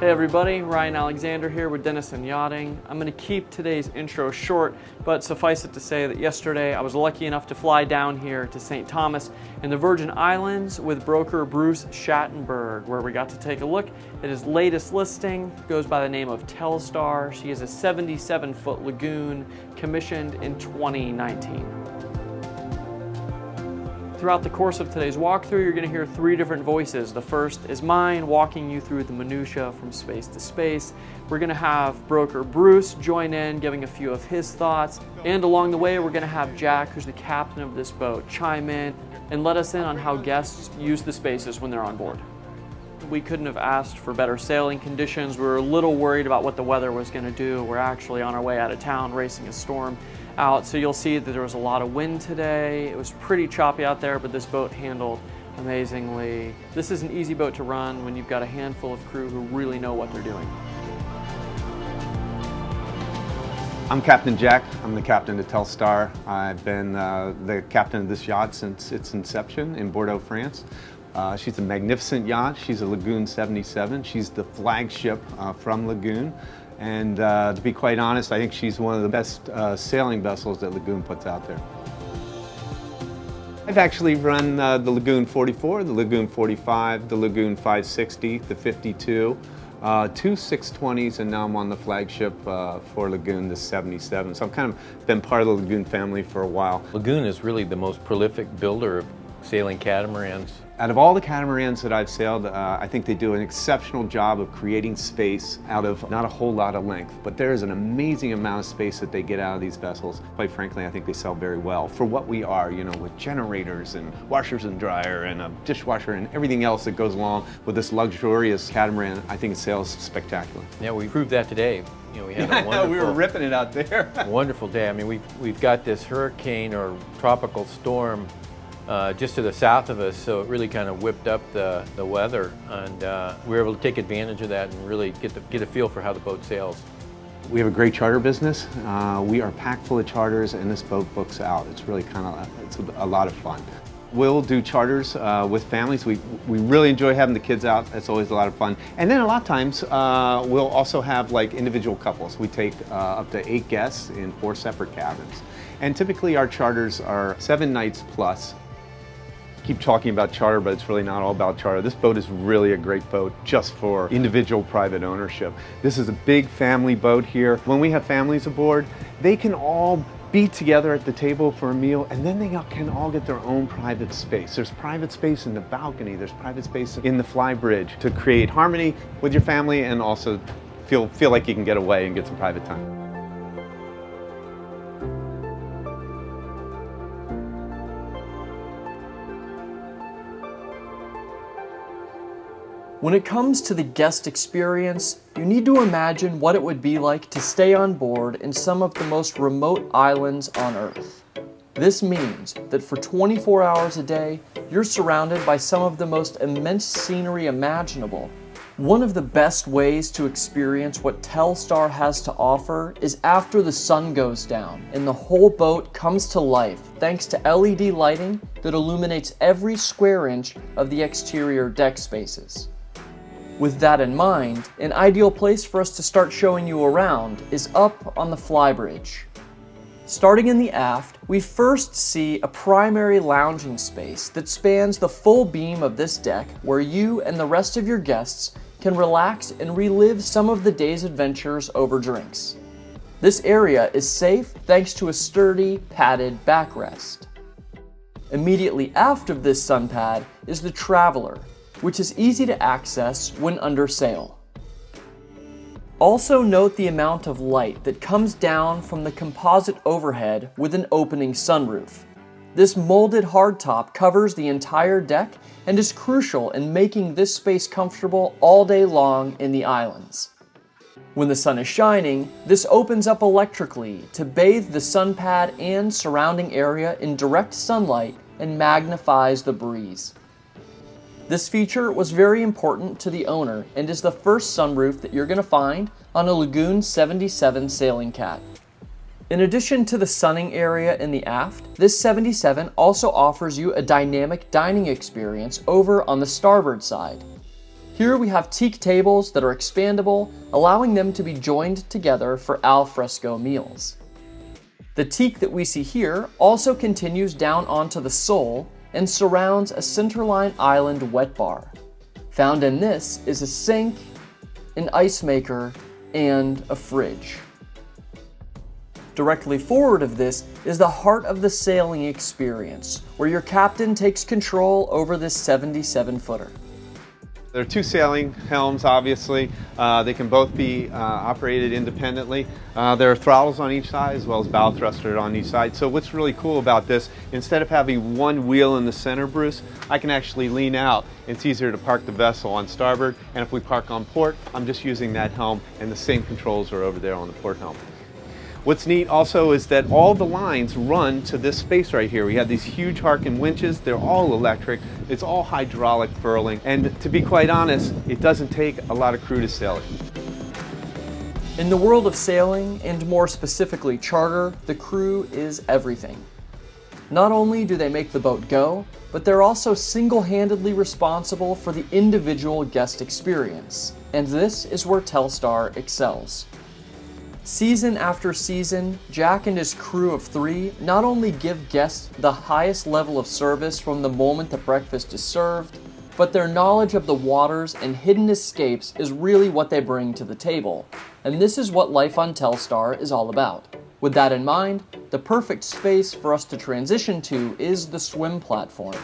Hey everybody, Ryan Alexander here with Denison Yachting. I'm going to keep today's intro short, but suffice it to say that yesterday I was lucky enough to fly down here to St. Thomas in the Virgin Islands with broker Bruce Schattenburg, where we got to take a look at his latest listing. It goes by the name of TELLSTAR. She is a 77-foot Lagoon commissioned in 2019. Throughout the course of today's walkthrough, you're going to hear three different voices. The first is mine, walking you through the minutia from space to space. We're going to have broker Bruce join in, giving a few of his thoughts. And along the way, we're going to have Jack, who's the captain of this boat, chime in and let us in on how guests use the spaces when they're on board. We couldn't have asked for better sailing conditions. We were a little worried about what the weather was going to do. We're actually on our way out of town racing a storm out, so you'll see that there was a lot of wind today. It was pretty choppy out there, but this boat handled amazingly. This is an easy boat to run when you've got a handful of crew who really know what they're doing. I'm Captain Jack. I'm the captain of TELLSTAR. I've been the captain of this yacht since its inception in Bordeaux, France. She's a magnificent yacht. She's a Lagoon 77. She's the flagship from Lagoon. And to be quite honest, I think she's one of the best sailing vessels that Lagoon puts out there. I've actually run the Lagoon 44, the Lagoon 45, the Lagoon 560, the 52, two 620s, and now I'm on the flagship for Lagoon, the 77. So I've kind of been part of the Lagoon family for a while. Lagoon is really the most prolific builder of sailing catamarans. Out of all the catamarans that I've sailed, I think they do an exceptional job of creating space out of not a whole lot of length, but there is an amazing amount of space that they get out of these vessels. Quite frankly, I think they sell very well for what we are, you know, with generators and washers and dryer and a dishwasher and everything else that goes along with this luxurious catamaran. I think it sails spectacular. Yeah, we proved that today. You know, we had a wonderful, we were ripping it out there. Wonderful day. I mean, we've got this hurricane or tropical storm just to the south of us, so it really kind of whipped up the weather, and we were able to take advantage of that and really get a feel for how the boat sails. We have a great charter business. We are packed full of charters, and this boat books out. It's really it's a lot of fun. We'll do charters with families. We really enjoy having the kids out. That's always a lot of fun. And then a lot of times we'll also have like individual couples. We take up to 8 guests in 4 separate cabins. And typically our charters are 7 nights plus. Keep talking about charter, but it's really not all about charter. This boat is really a great boat just for individual private ownership. This is a big family boat here. When we have families aboard, they can all be together at the table for a meal, and then they can all get their own private space. There's private space in the balcony, there's private space in the Flybridge to create harmony with your family and also feel like you can get away and get some private time. When it comes to the guest experience, you need to imagine what it would be like to stay on board in some of the most remote islands on Earth. This means that for 24 hours a day, you're surrounded by some of the most immense scenery imaginable. One of the best ways to experience what TELLSTAR has to offer is after the sun goes down and the whole boat comes to life thanks to LED lighting that illuminates every square inch of the exterior deck spaces. With that in mind, an ideal place for us to start showing you around is up on the Flybridge. Starting in the aft, we first see a primary lounging space that spans the full beam of this deck, where you and the rest of your guests can relax and relive some of the day's adventures over drinks. This area is safe thanks to a sturdy, padded backrest. Immediately aft of this sun pad is the Traveler, which is easy to access when under sail. Also note the amount of light that comes down from the composite overhead with an opening sunroof. This molded hardtop covers the entire deck and is crucial in making this space comfortable all day long in the islands. When the sun is shining, this opens up electrically to bathe the sun pad and surrounding area in direct sunlight and magnifies the breeze. This feature was very important to the owner and is the first sunroof that you're going to find on a Lagoon 77 sailing cat. In addition to the sunning area in the aft, this 77 also offers you a dynamic dining experience over on the starboard side. Here we have teak tables that are expandable, allowing them to be joined together for al fresco meals. The teak that we see here also continues down onto the sole and surrounds a centerline island wet bar. Found in this is a sink, an ice maker, and a fridge. Directly forward of this is the heart of the sailing experience, where your captain takes control over this 77-footer. There are two sailing helms, obviously. They can both be operated independently. There are throttles on each side as well as bow thruster on each side. So what's really cool about this, instead of having one wheel in the center, Bruce, I can actually lean out. It's easier to park the vessel on starboard, and if we park on port, I'm just using that helm, and the same controls are over there on the port helm. What's neat also is that all the lines run to this space right here. We have these huge Harken winches. They're all electric. It's all hydraulic furling. And to be quite honest, it doesn't take a lot of crew to sail it. In the world of sailing, and more specifically charter, the crew is everything. Not only do they make the boat go, but they're also single-handedly responsible for the individual guest experience. And this is where TELLSTAR excels. Season after season, Jack and his crew of 3 not only give guests the highest level of service from the moment that breakfast is served, but their knowledge of the waters and hidden escapes is really what they bring to the table. And this is what life on TELLSTAR is all about. With that in mind, the perfect space for us to transition to is the swim platform.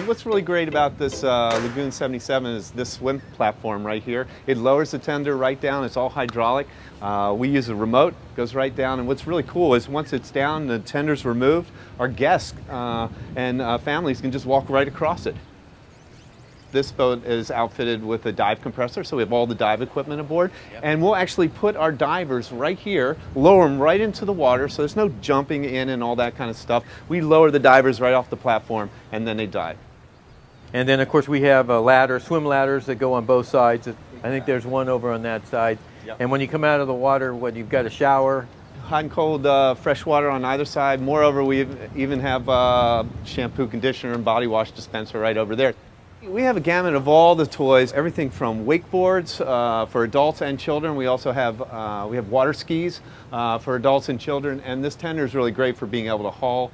What's really great about this Lagoon 77 is this swim platform right here. It lowers the tender right down. It's all hydraulic. We use a remote, goes right down, and what's really cool is once it's down, the tender's removed, our guests and families can just walk right across it. This boat is outfitted with a dive compressor, so we have all the dive equipment aboard. Yep. And we'll actually put our divers right here, lower them right into the water, so there's no jumping in and all that kind of stuff. We lower the divers right off the platform, and then they dive. And then, of course, we have swim ladders that go on both sides. I think there's one over on that side. Yep. And when you come out of the water, you've got a shower. Hot and cold fresh water on either side. Moreover, we even have shampoo, conditioner, and body wash dispenser right over there. We have a gamut of all the toys, everything from wakeboards for adults and children. We also have water skis for adults and children, and this tender is really great for being able to haul.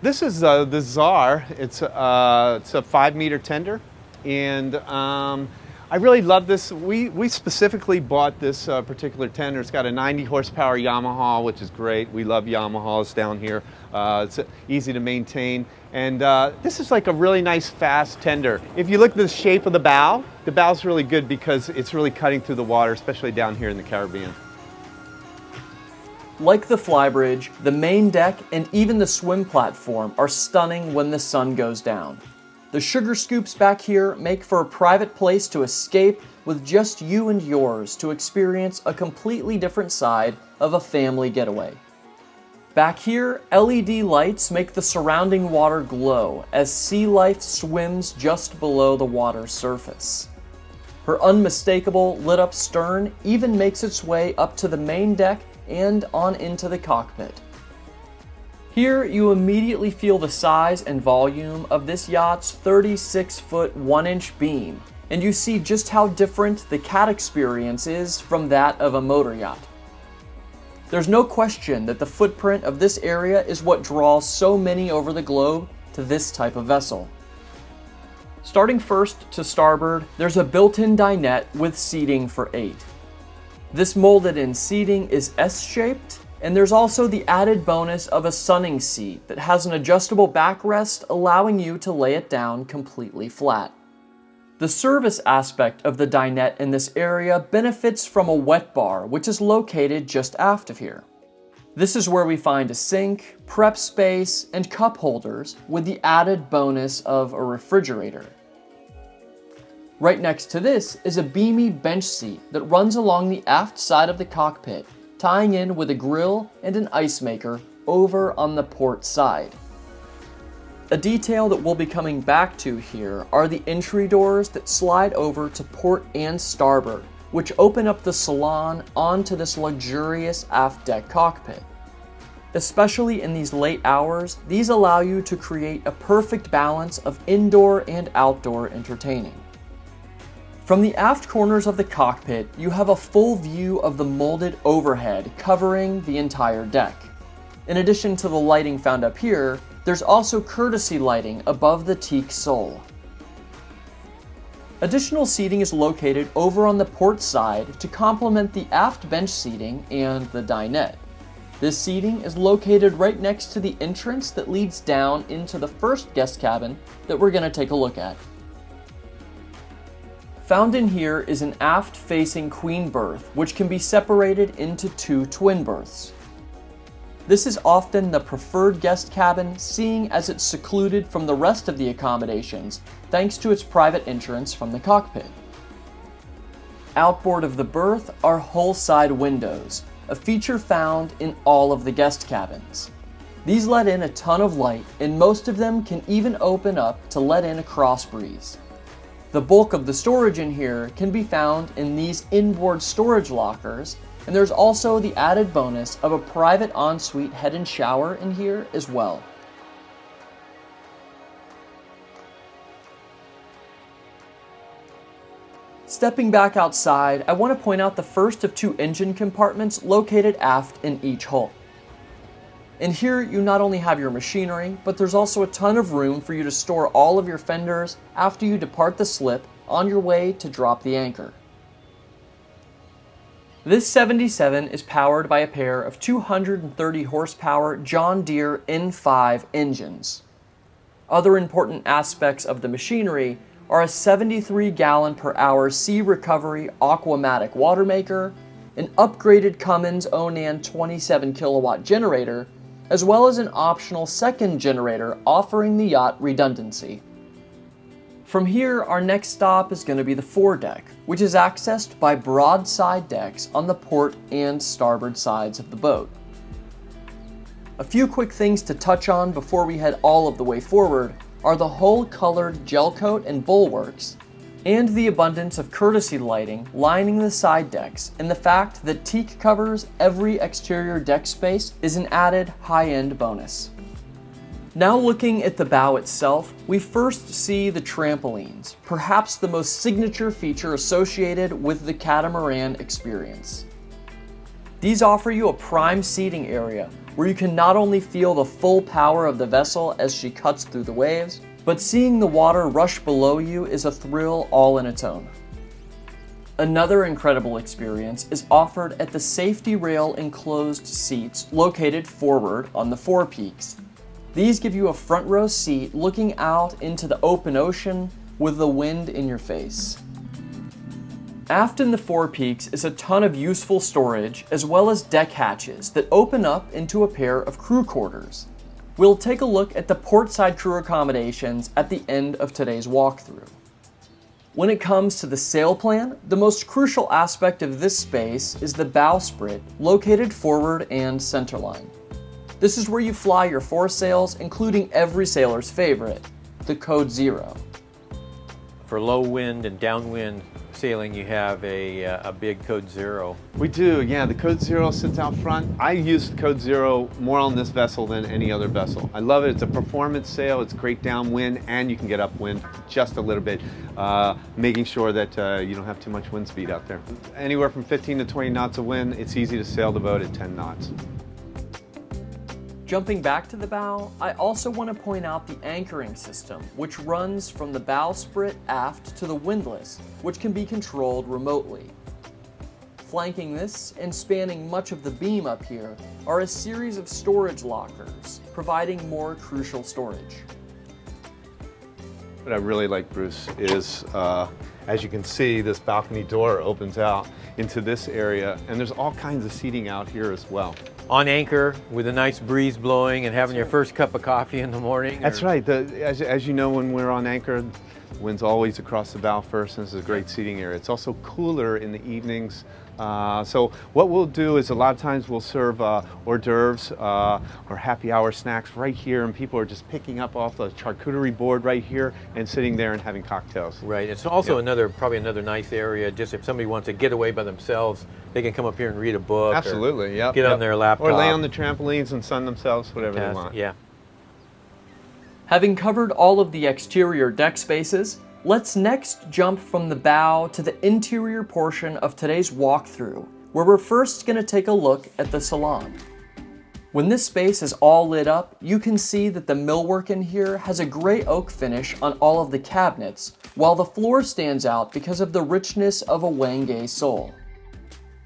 This is the Czar. It's a 5-meter tender, and I really love this. We specifically bought this particular tender. It's got a 90 horsepower Yamaha, which is great. We love Yamahas down here. It's easy to maintain. And this is like a really nice fast tender. If you look at the shape of the bow's really good because it's really cutting through the water, especially down here in the Caribbean. Like the Flybridge, the main deck and even the swim platform are stunning when the sun goes down. The sugar scoops back here make for a private place to escape with just you and yours to experience a completely different side of a family getaway. Back here, LED lights make the surrounding water glow as sea life swims just below the water's surface. Her unmistakable lit-up stern even makes its way up to the main deck and on into the cockpit. Here, you immediately feel the size and volume of this yacht's 36-foot 1-inch beam, and you see just how different the cat experience is from that of a motor yacht. There's no question that the footprint of this area is what draws so many over the globe to this type of vessel. Starting first to starboard, there's a built-in dinette with seating for 8. This molded-in seating is S-shaped, and there's also the added bonus of a sunning seat that has an adjustable backrest, allowing you to lay it down completely flat. The service aspect of the dinette in this area benefits from a wet bar, which is located just aft of here. This is where we find a sink, prep space, and cup holders with the added bonus of a refrigerator. Right next to this is a beamy bench seat that runs along the aft side of the cockpit, tying in with a grill and an ice maker over on the port side. A detail that we'll be coming back to here are the entry doors that slide over to port and starboard, which open up the Salon onto this luxurious aft deck cockpit. Especially in these late hours, these allow you to create a perfect balance of indoor and outdoor entertaining. From the aft corners of the cockpit, you have a full view of the molded overhead covering the entire deck. In addition to the lighting found up here, there's also courtesy lighting above the teak sole. Additional seating is located over on the port side to complement the aft bench seating and the dinette. This seating is located right next to the entrance that leads down into the first guest cabin that we're going to take a look at. Found in here is an aft-facing queen berth, which can be separated into 2 twin berths. This is often the preferred guest cabin, seeing as it's secluded from the rest of the accommodations thanks to its private entrance from the cockpit. Outboard of the berth are hull-side windows, a feature found in all of the guest cabins. These let in a ton of light, and most of them can even open up to let in a cross breeze. The bulk of the storage in here can be found in these inboard storage lockers, and there's also the added bonus of a private ensuite head and shower in here as well. Stepping back outside, I want to point out the first of 2 engine compartments located aft in each hull. In here, you not only have your machinery, but there's also a ton of room for you to store all of your fenders after you depart the slip on your way to drop the anchor. This 77 is powered by a pair of 230 horsepower John Deere N5 engines. Other important aspects of the machinery are a 73 gallon per hour sea recovery Aquamatic water maker, an upgraded Cummins Onan 27 kilowatt generator, as well as an optional second generator offering the yacht redundancy. From here, our next stop is going to be the foredeck, which is accessed by broadside decks on the port and starboard sides of the boat. A few quick things to touch on before we head all of the way forward are the hull-colored gel coat and bulwarks, and the abundance of courtesy lighting lining the side decks, and the fact that teak covers every exterior deck space is an added high-end bonus. Now looking at the bow itself, we first see the trampolines, perhaps the most signature feature associated with the catamaran experience. These offer you a prime seating area where you can not only feel the full power of the vessel as she cuts through the waves, but seeing the water rush below you is a thrill all in its own. Another incredible experience is offered at the safety rail enclosed seats located forward on the forepeaks. These give you a front row seat looking out into the open ocean with the wind in your face. Aft in the forepeaks is a ton of useful storage as well as deck hatches that open up into a pair of crew quarters. We'll take a look at the portside crew accommodations at the end of today's walkthrough. When it comes to the sail plan, the most crucial aspect of this space is the bowsprit located forward and centerline. This is where you fly your foresails, including every sailor's favorite, the Code Zero. For low wind and downwind sailing, you have a big Code Zero. We do, yeah. The Code Zero sits out front. I use the Code Zero more on this vessel than any other vessel. I love it. It's a performance sail. It's great downwind, and you can get upwind just a little bit, making sure that you don't have too much wind speed out there. Anywhere from 15 to 20 knots of wind, it's easy to sail the boat at 10 knots. Jumping back to the bow, I also want to point out the anchoring system, which runs from the bowsprit aft to the windlass, which can be controlled remotely. Flanking this and spanning much of the beam up here are a series of storage lockers, providing more crucial storage. What I really like, Bruce, is as you can see, this balcony door opens out into this area, and there's all kinds of seating out here as well. On anchor with a nice breeze blowing and having your first cup of coffee in the morning. That's right. As you know, when we're on anchor, the wind's always across the bow first, and this is a great seating area. It's also cooler in the evenings. So what we'll do is a lot of times we'll serve hors d'oeuvres or happy hour snacks right here, and people are just picking up off the charcuterie board right here and sitting there and having cocktails. Right. It's also probably another nice area. Just if somebody wants to get away by themselves, they can come up here and read a book. Absolutely. Or get on their laptop. Or lay on the trampolines and sun themselves, whatever they want. Yeah. Having covered all of the exterior deck spaces, Let's next jump from the bow to the interior portion of today's walkthrough, where we're first going to take a look at the salon. When this space is all lit up, you can see that the millwork in here has a gray oak finish on all of the cabinets, while the floor stands out because of the richness of a Wenge sole.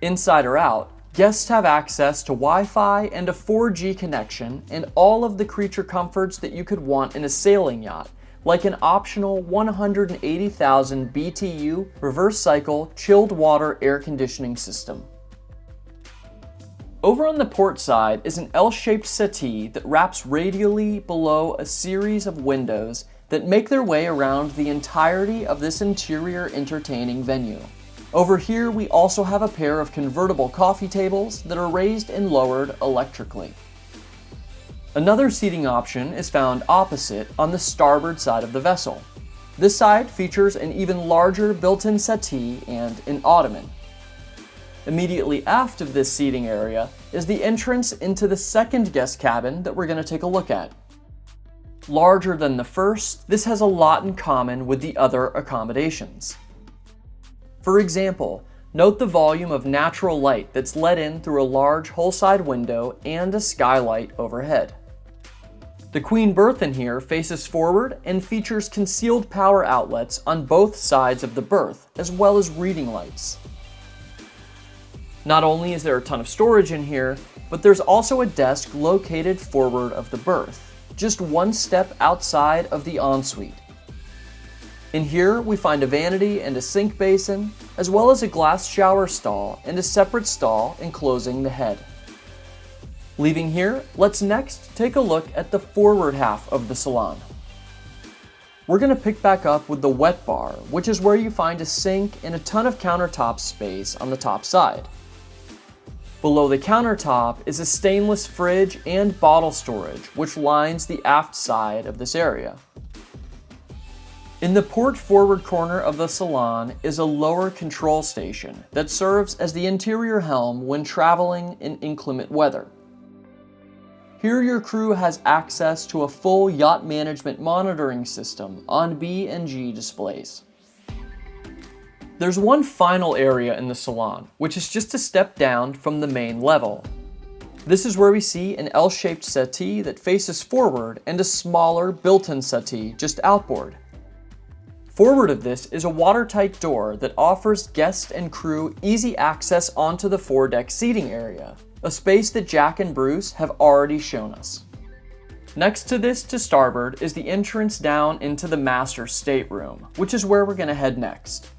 Inside or out, guests have access to Wi-Fi and a 4G connection and all of the creature comforts that you could want in a sailing yacht, like an optional 180,000 BTU reverse cycle chilled water air conditioning system. Over on the port side is an L-shaped settee that wraps radially below a series of windows that make their way around the entirety of this interior entertaining venue. Over here we also have a pair of convertible coffee tables that are raised and lowered electrically. Another seating option is found opposite on the starboard side of the vessel. This side features an even larger built-in settee and an ottoman. Immediately aft of this seating area is the entrance into the second guest cabin that we're going to take a look at. Larger than the first, this has a lot in common with the other accommodations. For example, note the volume of natural light that's let in through a large hull-side window and a skylight overhead. The queen berth in here faces forward and features concealed power outlets on both sides of the berth, as well as reading lights. Not only is there a ton of storage in here, but there's also a desk located forward of the berth, just one step outside of the ensuite. In here, we find a vanity and a sink basin, as well as a glass shower stall and a separate stall enclosing the head. Leaving here, let's next take a look at the forward half of the salon. We're going to pick back up with the wet bar, which is where you find a sink and a ton of countertop space on the top side. Below the countertop is a stainless fridge and bottle storage, which lines the aft side of this area. In the port forward corner of the salon is a lower control station that serves as the interior helm when traveling in inclement weather. Here your crew has access to a full yacht management monitoring system on B&G displays. There's one final area in the salon, which is just a step down from the main level. This is where we see an L-shaped settee that faces forward and a smaller built-in settee just outboard. Forward of this is a watertight door that offers guest and crew easy access onto the foredeck seating area, a space that Jack and Bruce have already shown us. Next to this to starboard is the entrance down into the master stateroom, which is where we're going to head next.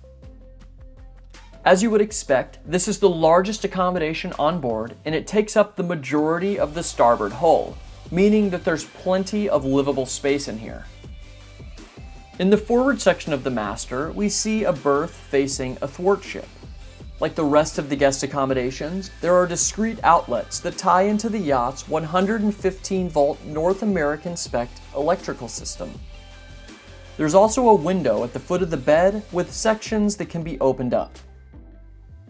As you would expect, this is the largest accommodation on board and it takes up the majority of the starboard hull, meaning that there's plenty of livable space in here. In the forward section of the master, we see a berth facing a thwartship. Like the rest of the guest accommodations, there are discrete outlets that tie into the yacht's 115-volt North American spec electrical system. There's also a window at the foot of the bed with sections that can be opened up.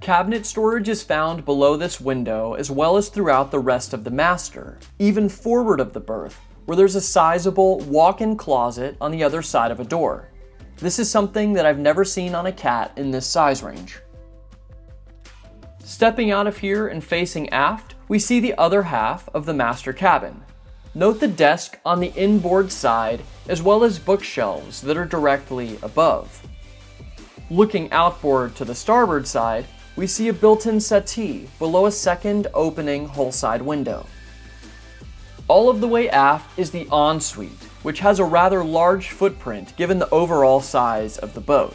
Cabinet storage is found below this window as well as throughout the rest of the master, even forward of the berth, where there's a sizable walk-in closet on the other side of a door. This is something that I've never seen on a cat in this size range. Stepping out of here and facing aft, we see the other half of the master cabin. Note the desk on the inboard side as well as bookshelves that are directly above. Looking outboard to the starboard side, we see a built-in settee below a second opening hull-side window. All of the way aft is the ensuite, which has a rather large footprint given the overall size of the boat.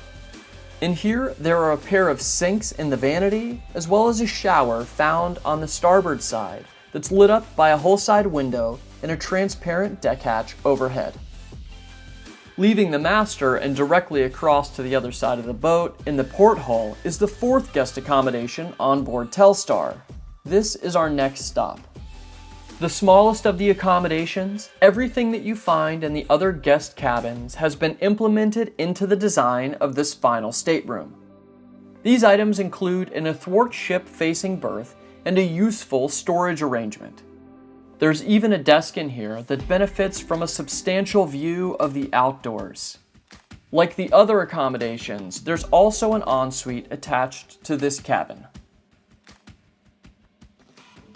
In here, there are a pair of sinks in the vanity, as well as a shower found on the starboard side that's lit up by a hull-side window and a transparent deck hatch overhead. Leaving the master and directly across to the other side of the boat in the port hull is the fourth guest accommodation on board TELLSTAR. This is our next stop. The smallest of the accommodations, everything that you find in the other guest cabins has been implemented into the design of this final stateroom. These items include an athwartship facing berth and a useful storage arrangement. There's even a desk in here that benefits from a substantial view of the outdoors. Like the other accommodations, there's also an ensuite attached to this cabin.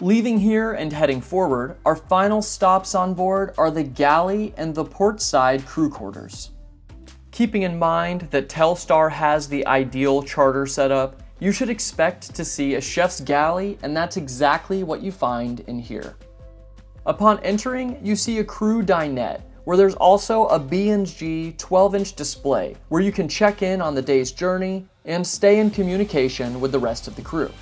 Leaving here and heading forward, our final stops on board are the galley and the port side crew quarters. Keeping in mind that TELLSTAR has the ideal charter setup, you should expect to see a chef's galley, and that's exactly what you find in here. Upon entering, you see a crew dinette, where there's also a B&G 12-inch display where you can check in on the day's journey and stay in communication with the rest of the crew.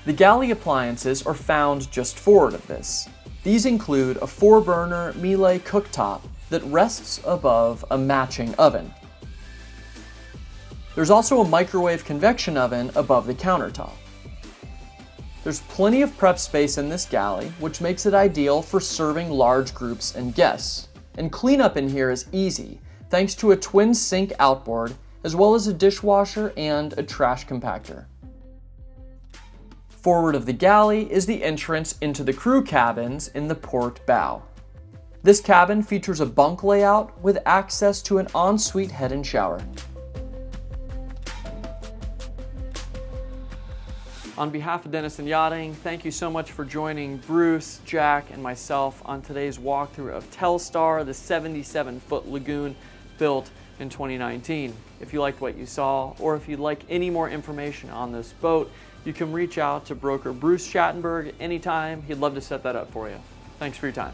The galley appliances are found just forward of this. These include a 4-burner Miele cooktop that rests above a matching oven. There's also a microwave convection oven above the countertop. There's plenty of prep space in this galley, which makes it ideal for serving large groups and guests. And cleanup in here is easy, thanks to a twin sink outboard, as well as a dishwasher and a trash compactor. Forward of the galley is the entrance into the crew cabins in the port bow. This cabin features a bunk layout with access to an ensuite head and shower. On behalf of Denison Yachting, thank you so much for joining Bruce, Jack, and myself on today's walkthrough of TELLSTAR, the 77-foot Lagoon built in 2019. If you liked what you saw, or if you'd like any more information on this boat, you can reach out to broker Bruce Schattenburg anytime. He'd love to set that up for you. Thanks for your time.